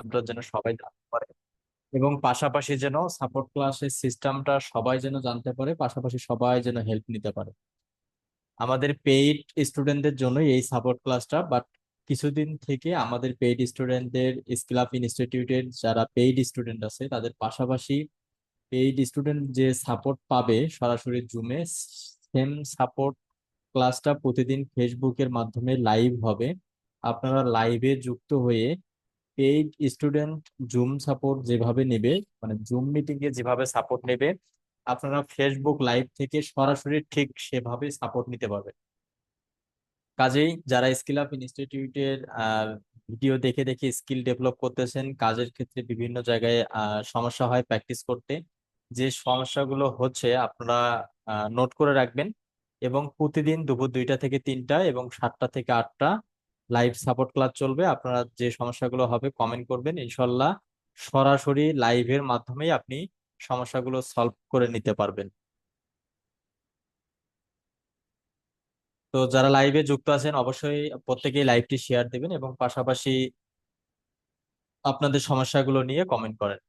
সিস্টেমটা যেন সবাই জানতে পারে, এবং পাশাপাশি যেন সাপোর্ট ক্লাসের সিস্টেমটা সবাই যেন জানতে পারে, পাশাপাশি সবাই যেন হেল্প নিতে পারে। আমাদের পেইড স্টুডেন্টদের জন্য এই সাপোর্ট ক্লাসটা, বাট কিছুদিন থেকে আমাদের পেইড স্টুডেন্টদের স্কিল আপ ইনস্টিটিউটের যারা পেইড স্টুডেন্ট আছে তাদের পাশাপাশি পেইড স্টুডেন্ট যে সাপোর্ট পাবে সরাসরি জুমে, সেম সাপোর্ট ক্লাসটা প্রতিদিন ফেসবুকের মাধ্যমে লাইভ হবে। আপনারা লাইভে যুক্ত হয়ে পেইড স্টুডেন্ট জুম সাপোর্ট যেভাবে নেবে, মানে জুম মিটিং এ যেভাবে সাপোর্ট নেবে, আপনারা ফেসবুক লাইভ থেকে সরাসরি ঠিক সেভাবে সাপোর্ট নিতে পারবেন। কাজেই যারা স্কিল আপ ইনস্টিটিউটের ভিডিও দেখে দেখে স্কিল ডেভেলপ করতেছেন, কাজের ক্ষেত্রে বিভিন্ন জায়গায় সমস্যা হয় প্র্যাকটিস করতে, যে সমস্যাগুলো হচ্ছে আপনারা নোট করে রাখবেন। এবং প্রতিদিন দুপুর 2টা থেকে 3টা এবং 7টা থেকে 8টা লাইভ সাপোর্ট ক্লাস চলবে। আপনারা যে সমস্যাগুলো হবে কমেন্ট করবেন, ইনশাল্লাহ সরাসরি লাইভের মাধ্যমেই আপনি সমস্যাগুলো সলভ করে নিতে পারবেন। তো যারা লাইভে যুক্ত আছেন অবশ্যই প্রত্যেকেই লাইভটি শেয়ার দিবেন এবং পাশাপাশি আপনাদের সমস্যাগুলো নিয়ে কমেন্ট করেন।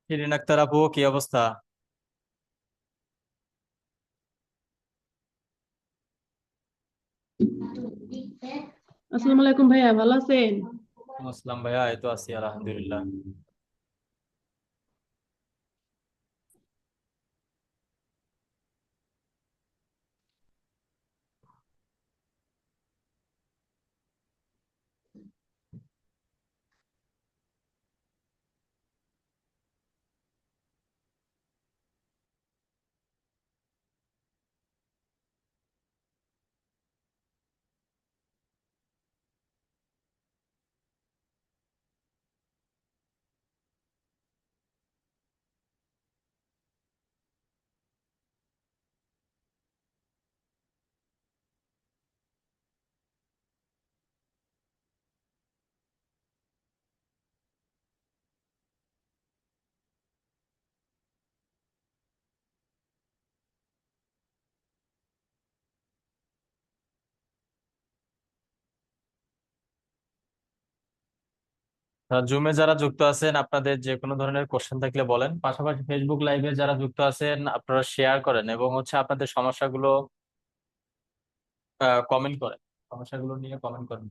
শিরিন আক্তার আপু, কি অবস্থা? আসসালামু আলাইকুম ভাইয়া, ভালো আছেন? আসসালাম ভাইয়া, এই তো আছি আলহামদুলিল্লাহ। জুমে যারা যুক্ত আছেন আপনাদের যে কোনো ধরনের কোশ্চেন থাকলে বলেন, পাশাপাশি ফেসবুক লাইভে যারা যুক্ত আছেন আপনারা শেয়ার করেন এবং আপনাদের সমস্যাগুলো কমেন্ট করেন, সমস্যাগুলো নিয়ে কমেন্ট করেন।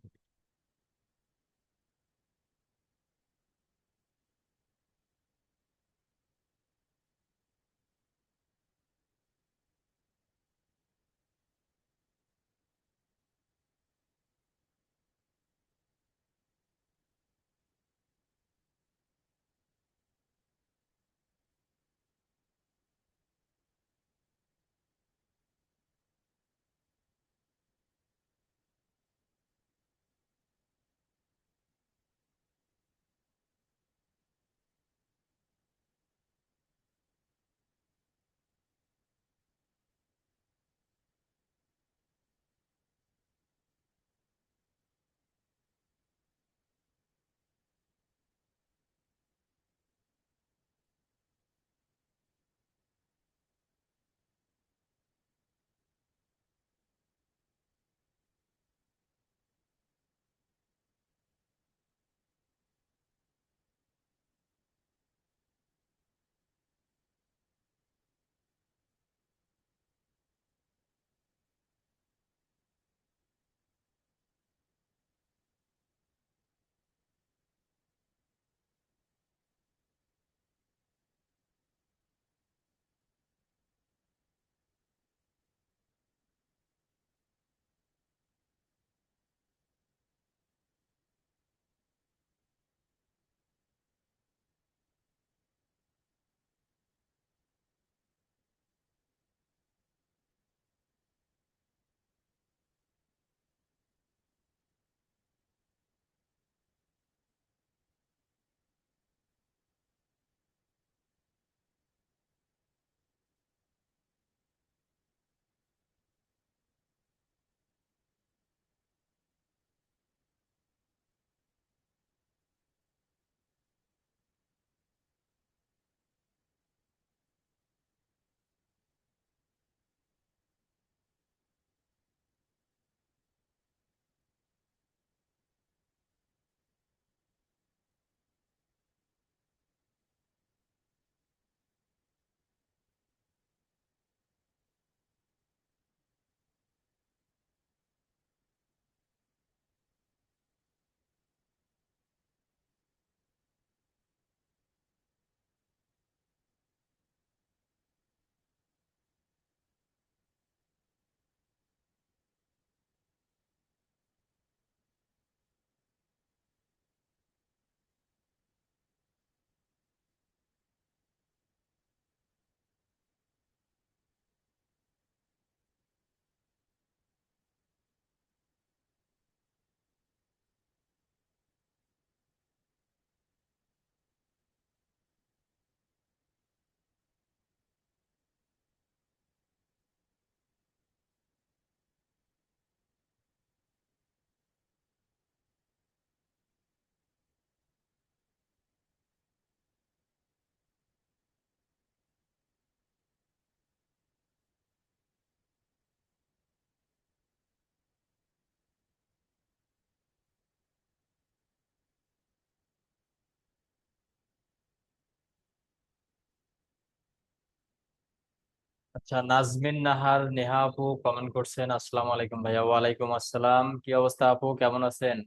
আচ্ছা, নাজমিন নাহার নেহা আপু কমেন্ট করছেন, আসসালামু আলাইকুম ভাইয়া। ওয়ালাইকুম আসসালাম, কি অবস্থা আপু, কেমন আছেন?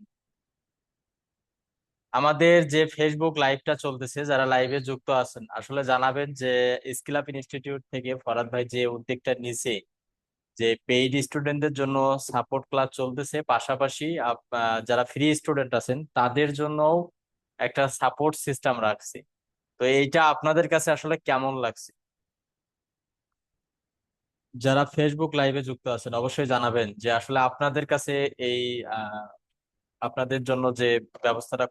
আমাদের যে ফেসবুক লাইভটা চলতেছে, যারা লাইভে যুক্ত আছেন আসলে জানাবেন যে স্কিল আপ ইনস্টিটিউট থেকে ফরাদ ভাই যে উদ্যোগটা নিছে, যে পেইড স্টুডেন্টদের জন্য সাপোর্ট ক্লাস চলতেছে, পাশাপাশি যারা ফ্রি স্টুডেন্ট আছেন তাদের জন্য একটা সাপোর্ট সিস্টেম রাখছে। তো এইটা আপনাদের কাছে আসলে কেমন লাগছে? যারা ফেসবুক লাইভে যুক্ত আছেন অবশ্যই জানাবেন যে আসলে আপনাদের কাছে এই আহ, আপনাদের জন্য যে ব্যবস্থাটা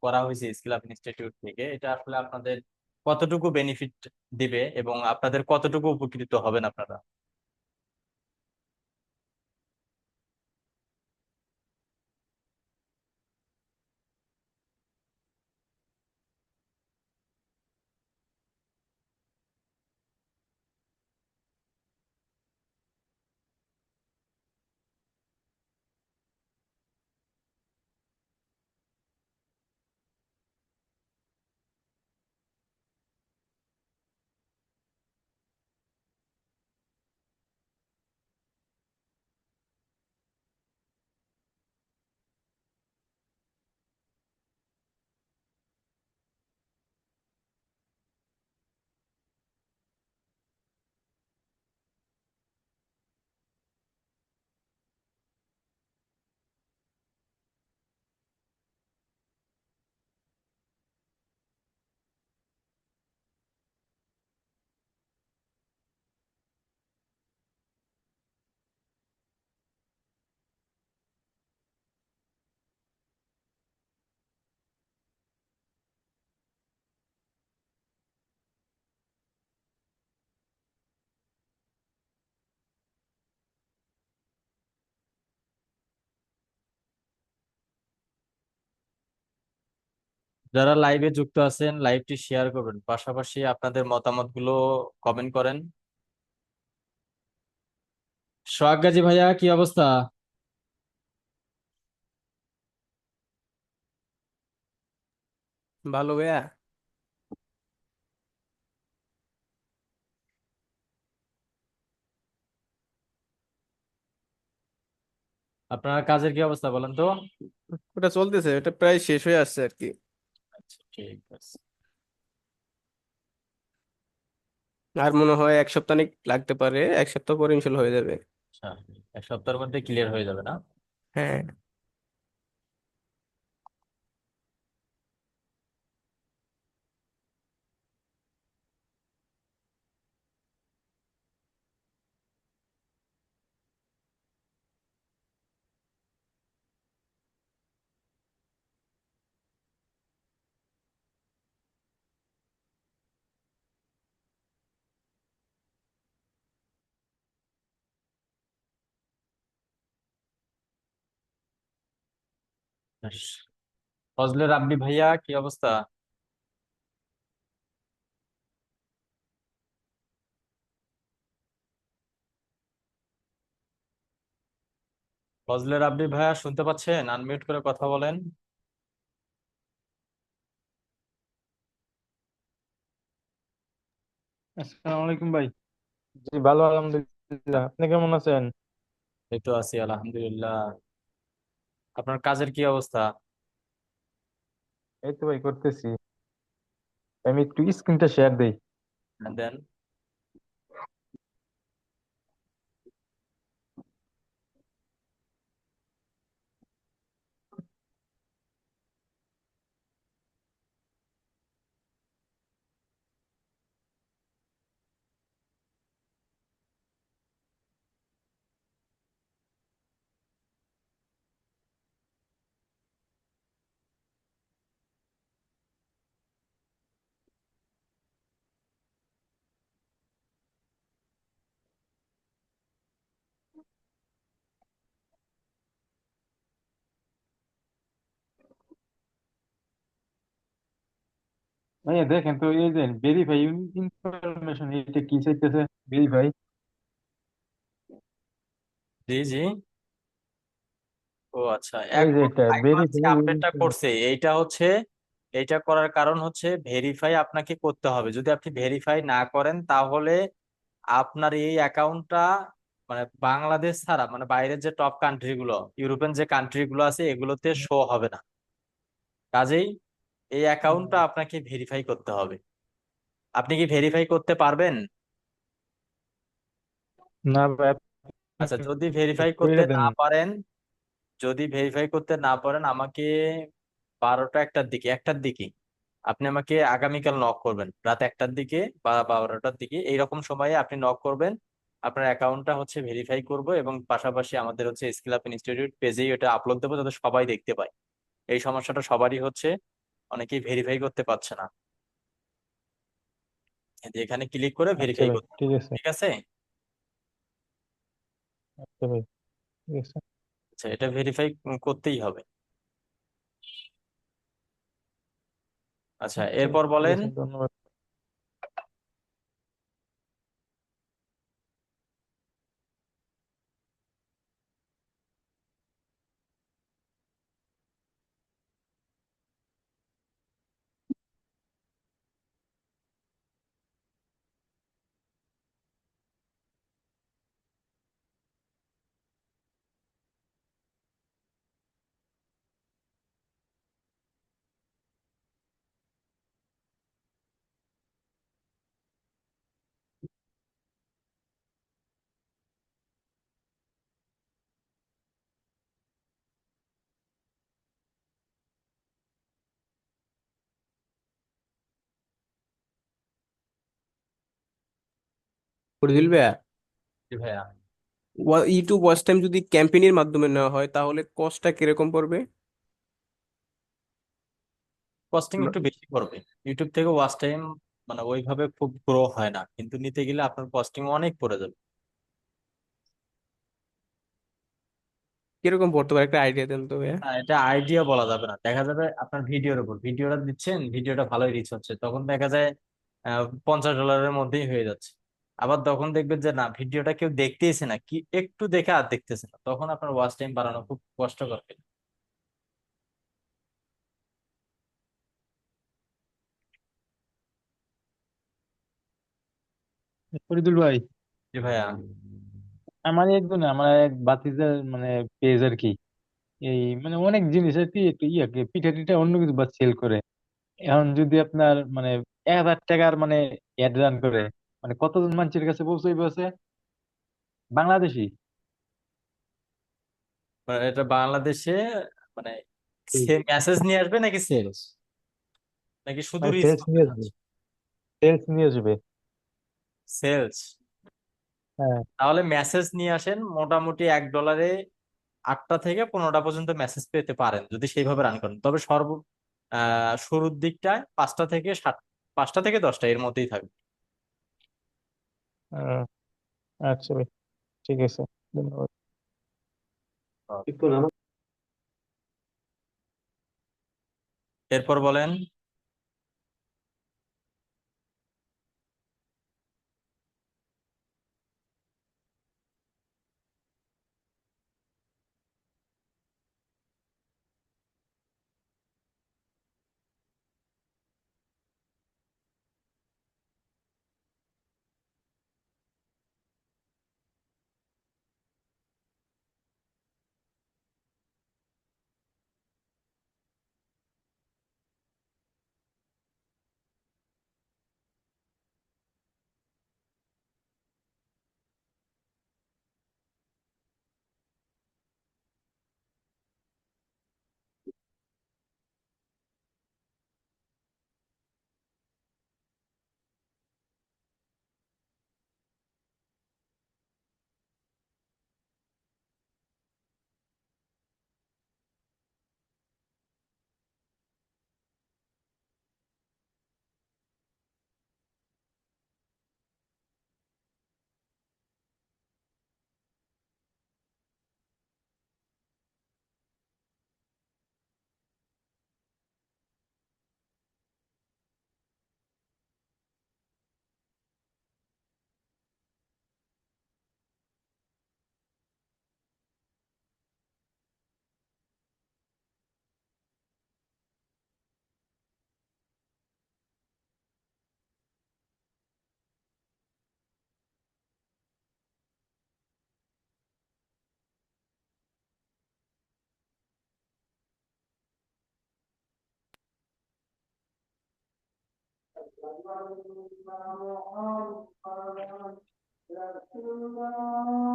করা হয়েছে স্কিল আপ ইনস্টিটিউট থেকে, এটা আসলে আপনাদের কতটুকু বেনিফিট দিবে এবং আপনাদের কতটুকু উপকৃত হবেন আপনারা। যারা লাইভে যুক্ত আছেন লাইভটি শেয়ার করবেন, পাশাপাশি আপনাদের মতামতগুলো কমেন্ট করেন। সোহাগ গাজী ভাইয়া, কি অবস্থা? ভালো ভাইয়া। আপনার কাজের কি অবস্থা বলেন তো? ওটা চলতেছে, ওটা প্রায় শেষ হয়ে আসছে আর কি। আচ্ছা, ঠিক আছে। আর মনে হয় এক সপ্তাহ লাগতে পারে, এক সপ্তাহ পরে ইনশাল্লাহ হয়ে যাবে। আচ্ছা, এক সপ্তাহের মধ্যে ক্লিয়ার হয়ে যাবে না? হ্যাঁ। বেশ। ফজলে রাব্বি ভাইয়া, কি অবস্থা? ফজলে রাব্বি ভাইয়া শুনতে পাচ্ছেন? আনমিউট করে কথা বলেন। আসসালামু আলাইকুম ভাই। জি ভালো আলহামদুলিল্লাহ, আপনি কেমন আছেন? এই তো আছি আলহামদুলিল্লাহ। আপনার কাজের কি অবস্থা? এই তো ভাই করতেছি। আমি একটু স্ক্রিনটা শেয়ার দেই। দেন। ভাই দেখেন তো, এই যে ভেরিফাই ইনফরমেশন, এটা কি চাইতেছে? ভেরিফাই। জি জি। ও আচ্ছা, এই যে এখন এটা এখন আজকে ভেরিফাই। আপডেটটা করছে, এইটা হচ্ছে, এইটা করার কারণ হচ্ছে ভেরিফাই আপনাকে করতে হবে। যদি আপনি ভেরিফাই না করেন তাহলে আপনার এই অ্যাকাউন্টটা মানে বাংলাদেশ ছাড়া মানে বাইরের যে টপ কান্ট্রি গুলো, ইউরোপিয়ান যে কান্ট্রি গুলো আছে এগুলোতে শো হবে না। কাজেই এই অ্যাকাউন্টটা আপনাকে ভেরিফাই করতে হবে। আপনি কি ভেরিফাই করতে পারবেন? না ভাই, আচ্ছা, আপনি যদি ভেরিফাই করতে কইরা দেন। না পারেন, যদি ভেরিফাই করতে না পারেন আমাকে 12টা 1টার দিকে আপনি আমাকে আগামীকাল নক করবেন, রাত 1টার দিকে বা 12টার দিকে এইরকম সময়ে আপনি নক করবেন। আপনার অ্যাকাউন্টটা হচ্ছে ভেরিফাই করব এবং পাশাপাশি আমাদের হচ্ছে স্কিল আপ ইনস্টিটিউট পেজেই ওটা আপলোড দেবো যাতে সবাই দেখতে পায়। এই সমস্যাটা সবারই হচ্ছে, অনেকেই ভেরিফাই করতে পারছে না। এই যে এখানে ক্লিক করে আচ্ছা ভেরিফাই ভাই, করতে ঠিক হবে, আছে। ঠিক আছে? আচ্ছা ভাই, ঠিক আছে। আচ্ছা, এটা ভেরিফাই করতেই হবে। আচ্ছা, আচ্ছা ভাই, এরপর ঠিক বলেন। আছে, ধন্যবাদ। ফরিদুল ভাইয়া, জি ভাইয়া। ইউটিউব ওয়াচ টাইম যদি ক্যাম্পেইনের মাধ্যমে নেওয়া হয় তাহলে কস্টটা কিরকম পড়বে? কস্টিং একটু বেশি পড়বে। ইউটিউব থেকে ওয়াচ টাইম মানে ওইভাবে খুব গ্রো হয় না, কিন্তু নিতে গেলে আপনার কস্টিং অনেক পড়ে যাবে। কিরকম পড়তে পারে একটা আইডিয়া দেন তো ভাইয়া। না, এটা আইডিয়া বলা যাবে না, দেখা যাবে আপনার ভিডিওর উপর। ভিডিওটা দিচ্ছেন, ভিডিওটা ভালোই রিচ হচ্ছে, তখন দেখা যায় $50 মধ্যেই হয়ে যাচ্ছে। আবার তখন দেখবেন যে না, ভিডিওটা কেউ দেখতেইছে না, কি একটু দেখে আর দেখতেছে না, তখন আপনার ওয়াচ টাইম বাড়ানো খুব কষ্টকর। ফরিদুল ভাই, জি ভাইয়া। আমার এক বাতিজার মানে পেজ আর কি, এই মানে অনেক জিনিস আর কি, একটু ইয়াকে পিঠা টিঠা অন্য কিছু বা সেল করে। এখন যদি আপনার মানে 1,000 টাকার মানে অ্যাড রান করে, মানে কতজন মানুষের কাছে পৌঁছাইবে আছে বাংলাদেশি? মানে এটা বাংলাদেশে মানে এই মেসেজ নিয়ে আসবে নাকি সেলস, নাকি শুধু মানে রিচ সেলস করতে নিয়ে আসবে, চাচ্ছে? সেলস নিয়ে আসবে। সেলস। হ্যাঁ। তাহলে মেসেজ নিয়ে আসেন, মোটামুটি $1 8টা থেকে 15টা পর্যন্ত মেসেজ পেতে পারেন যদি সেইভাবে রান করেন। তবে শুরুর দিকটায় 5টা থেকে 7, 5টা থেকে 10টা এর মধ্যেই থাকবে। আহ, আচ্ছা ভাই, ঠিক আছে, ধন্যবাদ। এরপর বলেন।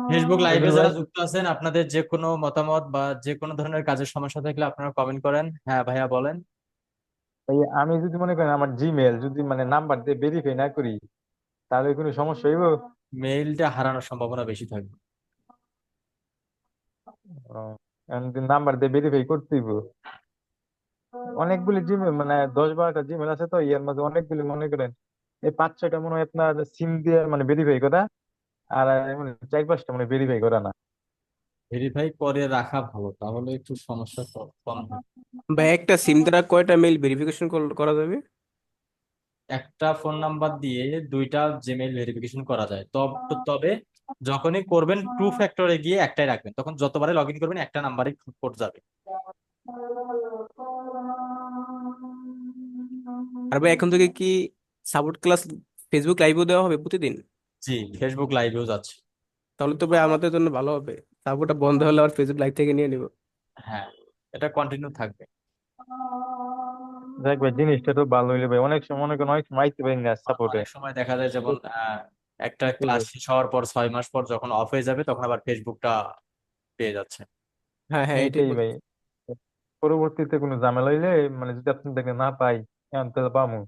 ফেসবুক লাইভে শহীদুল ভাই, যারা যুক্ত আছেন, আপনাদের যে কোনো মতামত বা যে কোনো ধরনের কাজের সমস্যা থাকলে আপনারা কমেন্ট করেন। হ্যাঁ ভাইয়া বলেন। ভাই আমি যদি মনে করেন আমার জিমেল যদি মানে নাম্বার দিয়ে ভেরিফাই না করি, তাহলে কোনো সমস্যা হইব? মেইলটা হারানোর সম্ভাবনা বেশি থাকবে। নাম্বার দিয়ে ভেরিফাই করতে হইব। অনেকগুলি জিমেল মানে 10-12টা জিমেল আছে, তো এর মধ্যে অনেকগুলি মনে করেন এই 5-6টা মনে হয় আপনার সিম দিয়ে মানে ভেরিফাই করা, আর মানে 4-5টা মানে ভেরিফাই করা না। ভেরিফাই করে রাখা ভালো, তাহলে একটু সমস্যা কম হয়। ভাই একটা সিম দ্বারা কয়টা মেইল ভেরিফিকেশন করা যাবে? একটা ফোন নাম্বার দিয়ে দুইটা জিমেইল ভেরিফিকেশন করা যায়। তবে যখনই করবেন টু ফ্যাক্টরে গিয়ে একটাই রাখবেন, তখন যতবারে লগ ইন করবেন একটা নাম্বারই কোড যাবে। আর ভাই এখন থেকে কি সাপোর্ট ক্লাস ফেসবুক লাইভও দেওয়া হবে প্রতিদিন? জি, ফেসবুক লাইভেও যাচ্ছে। তাহলে তো ভাই আমাদের জন্য ভালো হবে, সাপোর্টটা বন্ধ হলে আর ফেসবুক লাইভ থেকে নিয়ে নিব। হ্যাঁ, এটা কন্টিনিউ থাকবে। দেখ ভাই, জিনিসটা তো ভালো হইলে ভাই, অনেক সময় মনে করেন অনেক সময় আইতে পারি না সাপোর্টে। অনেক সময় দেখা যায় যেমন একটা ক্লাস শেষ হওয়ার পর 6 মাস পর যখন অফ হয়ে যাবে, তখন আবার ফেসবুকটা পেয়ে যাচ্ছে। হ্যাঁ হ্যাঁ, এটাই এইটাই ভাই, বলছি। পরবর্তীতে কোনো ঝামেলা হইলে মানে যদি আপনি দেখে না পাই, এখন তাহলে পামু।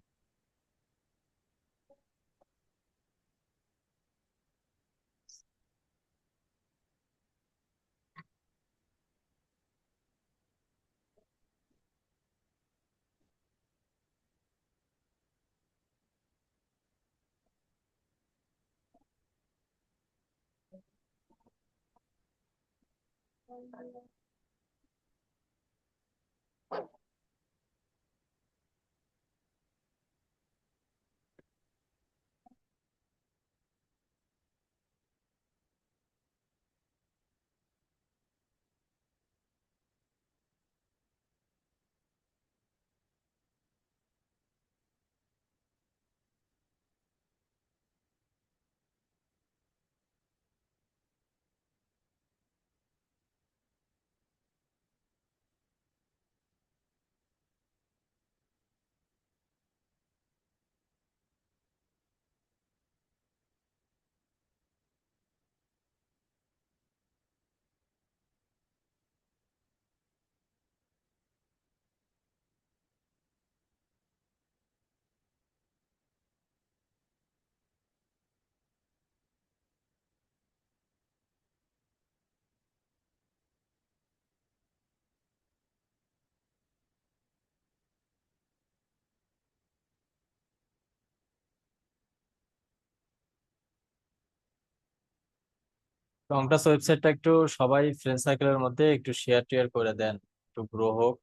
কংটাস ওয়েবসাইটটা একটু সবাই ফ্রেন্ড সার্কেলের মধ্যে একটু শেয়ার টেয়ার করে দেন, একটু গ্রো হোক।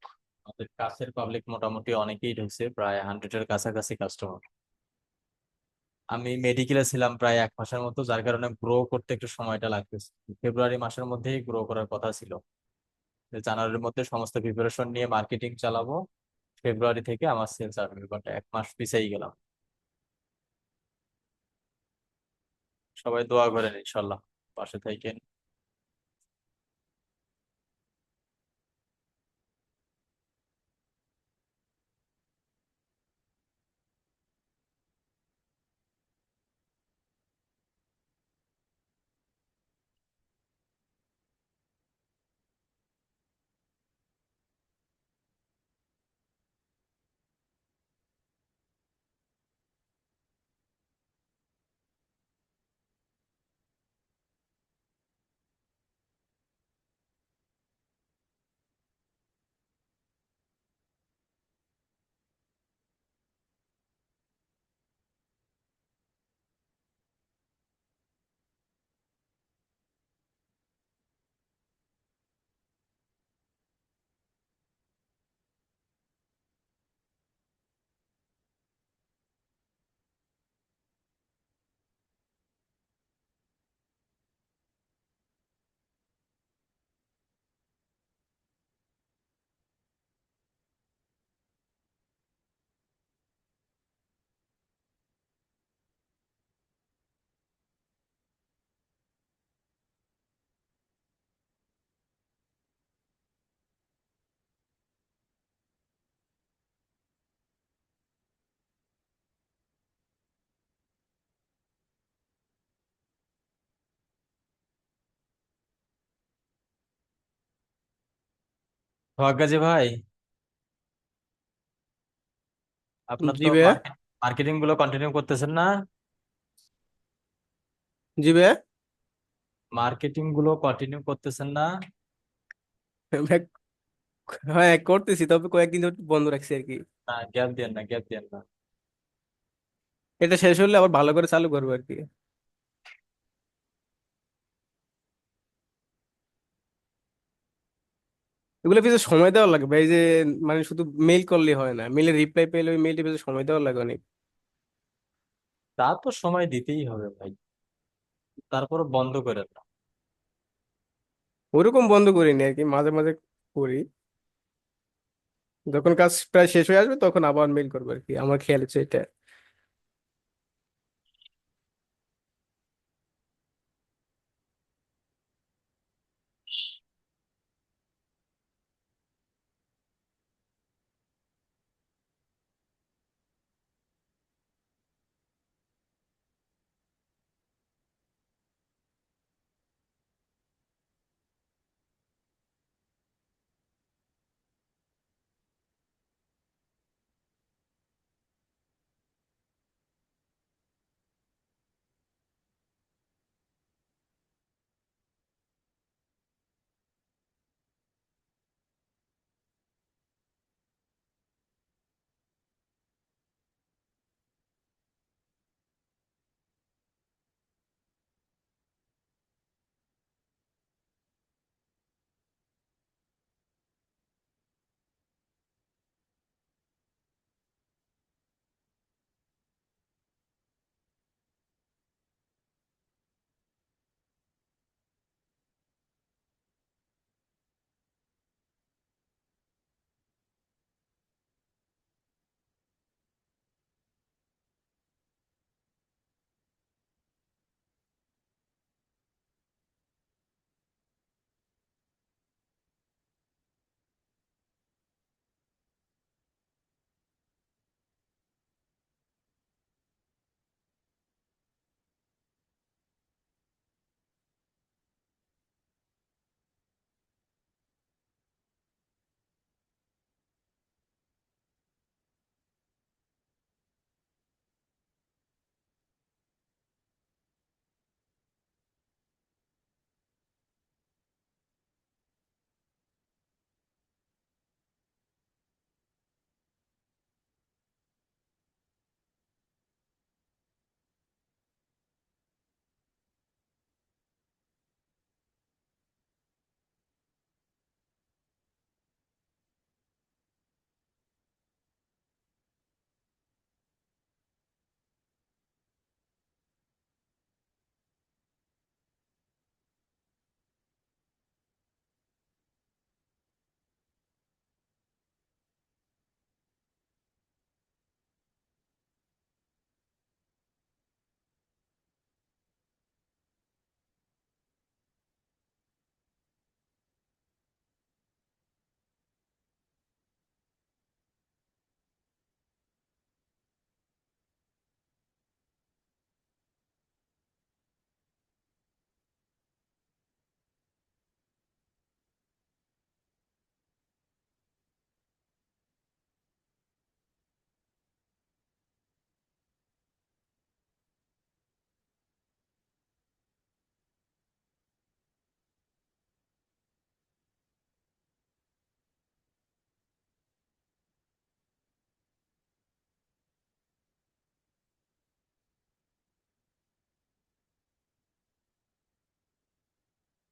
আমাদের কাছের পাবলিক মোটামুটি অনেকেই ঢুকছে, প্রায় 100-এর কাছাকাছি কাস্টমার। আমি মেডিকেলে ছিলাম প্রায় 1 মাসের মতো, যার কারণে গ্রো করতে একটু সময়টা লাগতেছে। ফেব্রুয়ারি মাসের মধ্যেই গ্রো করার কথা ছিল। যে জানুয়ারির মধ্যে সমস্ত প্রিপারেশন নিয়ে মার্কেটিং চালাবো, ফেব্রুয়ারি থেকে আমার সেলস আসবে, বাট 1 মাস পিছিয়ে গেলাম। সবাই দোয়া করেন ইনশাল্লাহ, পাশে থাকেন। সোহাগাজী ভাই, আপনার জি তো ভাইয়া। মার্কেটিং গুলো কন্টিনিউ করতেছেন না? জি ভাইয়া। মার্কেটিং গুলো কন্টিনিউ করতেছেন না? ভাই, হ্যাঁ করতেছি, তবে কয়েকদিন ধরে বন্ধ রাখছি আর কি। না, গ্যাপ দেন না, গ্যাপ দেন না। এটা শেষ হলে আবার ভালো করে চালু করবো আর কি। এগুলো পিছনে সময় দেওয়া লাগবে, এই যে মানে শুধু মেইল করলে হয় না, মেইলের রিপ্লাই পেলে ওই মেইলটি পিছনে সময় দেওয়া লাগে অনেক। তা তো সময় দিতেই হবে ভাই, তারপর বন্ধ করেন না। ওরকম বন্ধ করিনি আর কি, মাঝে মাঝে করি। যখন কাজ প্রায় শেষ হয়ে আসবে তখন আবার মেইল করবো আর কি, আমার খেয়াল হচ্ছে এটা।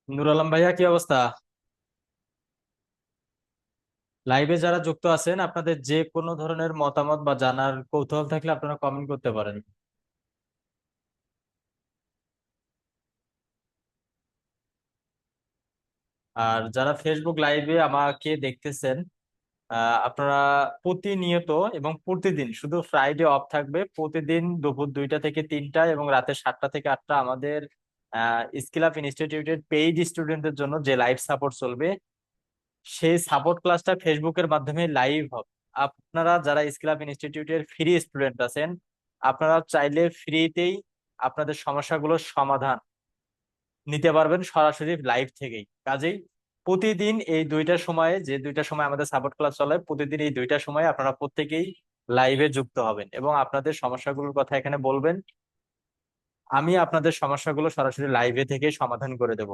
নুর আলম ভাইয়া, কি অবস্থা? লাইভে যারা যুক্ত আছেন, আপনাদের যে কোনো ধরনের মতামত বা জানার কৌতূহল থাকলে আপনারা কমেন্ট করতে পারেন। আর যারা ফেসবুক লাইভে আমাকে দেখতেছেন, আপনারা প্রতিনিয়ত এবং প্রতিদিন, শুধু ফ্রাইডে অফ থাকবে, প্রতিদিন দুপুর 2টা থেকে 3টা এবং রাতে 7টা থেকে 8টা আমাদের স্কিল আপ ইনস্টিটিউটের পেইড স্টুডেন্টদের জন্য যে লাইভ সাপোর্ট চলবে, সেই সাপোর্ট ক্লাসটা ফেসবুকের মাধ্যমে লাইভ হবে। আপনারা যারা স্কিল আপ ইনস্টিটিউটের ফ্রি স্টুডেন্ট আছেন, আপনারা চাইলে ফ্রিতেই আপনাদের সমস্যাগুলোর সমাধান নিতে পারবেন সরাসরি লাইভ থেকেই। কাজেই প্রতিদিন এই দুইটার সময়ে, যে দুইটার সময় আমাদের সাপোর্ট ক্লাস চলে, প্রতিদিন এই দুইটার সময় আপনারা প্রত্যেকেই লাইভে যুক্ত হবেন এবং আপনাদের সমস্যাগুলোর কথা এখানে বলবেন। আমি আপনাদের সমস্যাগুলো সরাসরি লাইভে থেকে সমাধান করে দেব।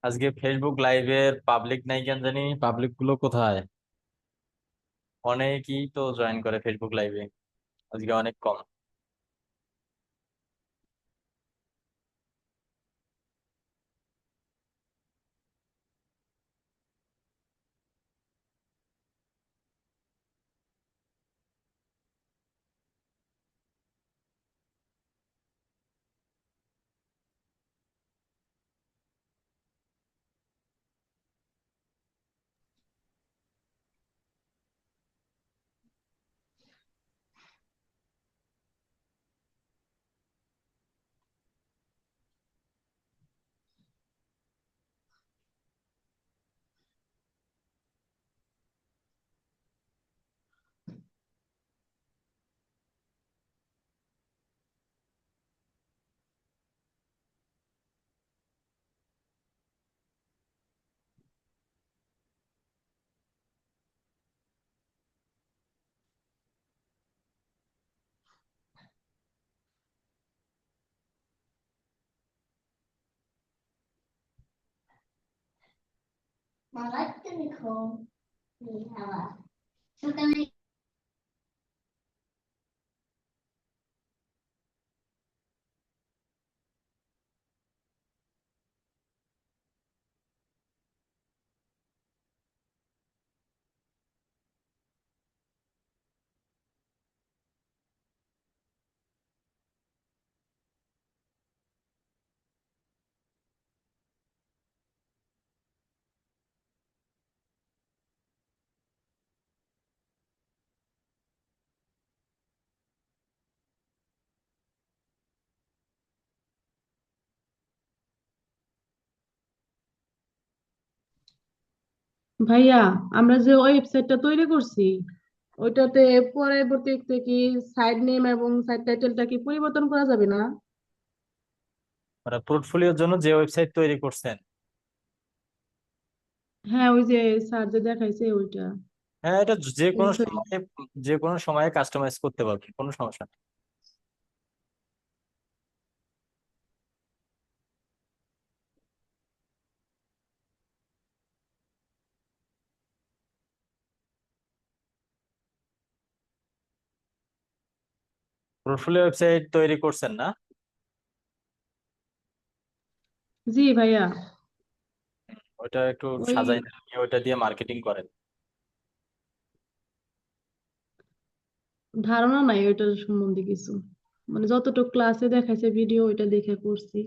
আজকে ফেসবুক লাইভের পাবলিক নাই কেন জানি, পাবলিক গুলো কোথায়? অনেকেই তো জয়েন করে ফেসবুক লাইভে, আজকে অনেক কম। ভাইয়া, আমরা যে ওয়েবসাইটটা তৈরি করছি ওইটাতে পরবর্তীতে কি সাইড নেম এবং সাইড টাইটেলটা কি পরিবর্তন করা যাবে না? মানে পোর্টফোলিওর জন্য যে ওয়েবসাইট তৈরি করছেন? হ্যাঁ, ওই যে স্যার যে দেখাইছে ওইটা। হ্যাঁ, এটা যে এই কোনো তো। সময়ে, যে কোনো সময়ে কাস্টমাইজ করতে পারবেন, কোনো সমস্যা নেই। পোর্টফোলিও ওয়েবসাইট তৈরি করছেন না? জি ভাইয়া। ওটা একটু ওই সাজাই নেন, নিয়ে ওটা দিয়ে মার্কেটিং করেন। ধারণা নাই ওইটার সম্বন্ধে কিছু, মানে যতটুকু ক্লাসে দেখাইছে ভিডিও ওইটা দেখে করছি।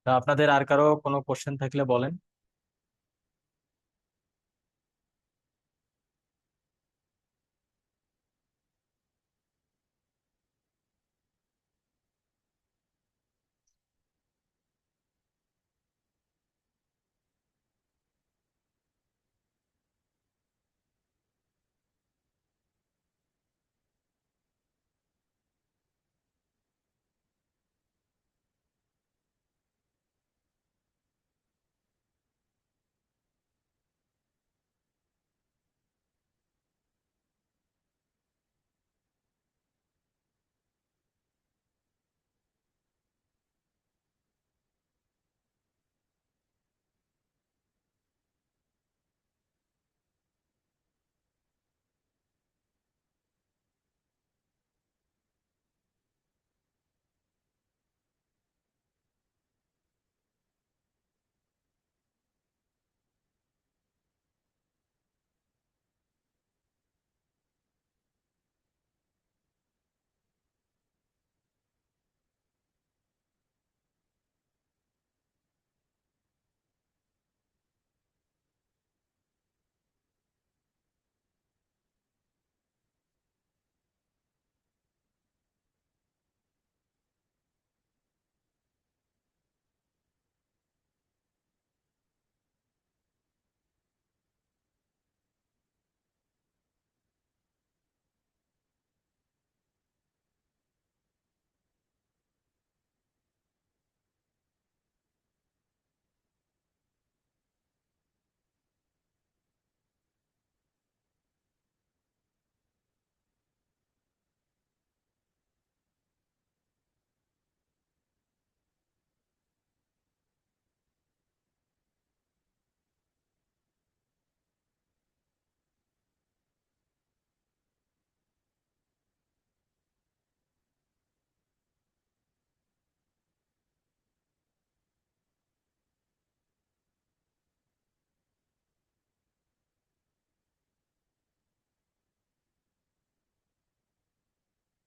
তা আপনাদের আর কারো কোনো কোশ্চেন থাকলে বলেন।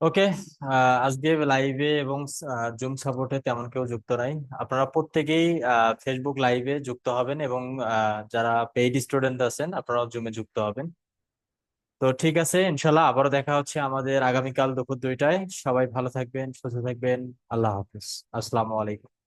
ওকে, আজকে লাইভে এবং জুম সাপোর্টে তেমন কেউ যুক্ত নাই। আপনারা প্রত্যেকেই ফেসবুক লাইভে যুক্ত হবেন, এবং যারা পেইড স্টুডেন্ট আছেন আপনারাও জুমে যুক্ত হবেন। তো ঠিক আছে, ইনশাল্লাহ আবারও দেখা হচ্ছে আমাদের আগামীকাল দুপুর 2টায়। সবাই ভালো থাকবেন, সুস্থ থাকবেন। আল্লাহ হাফিজ। আসসালামু আলাইকুম।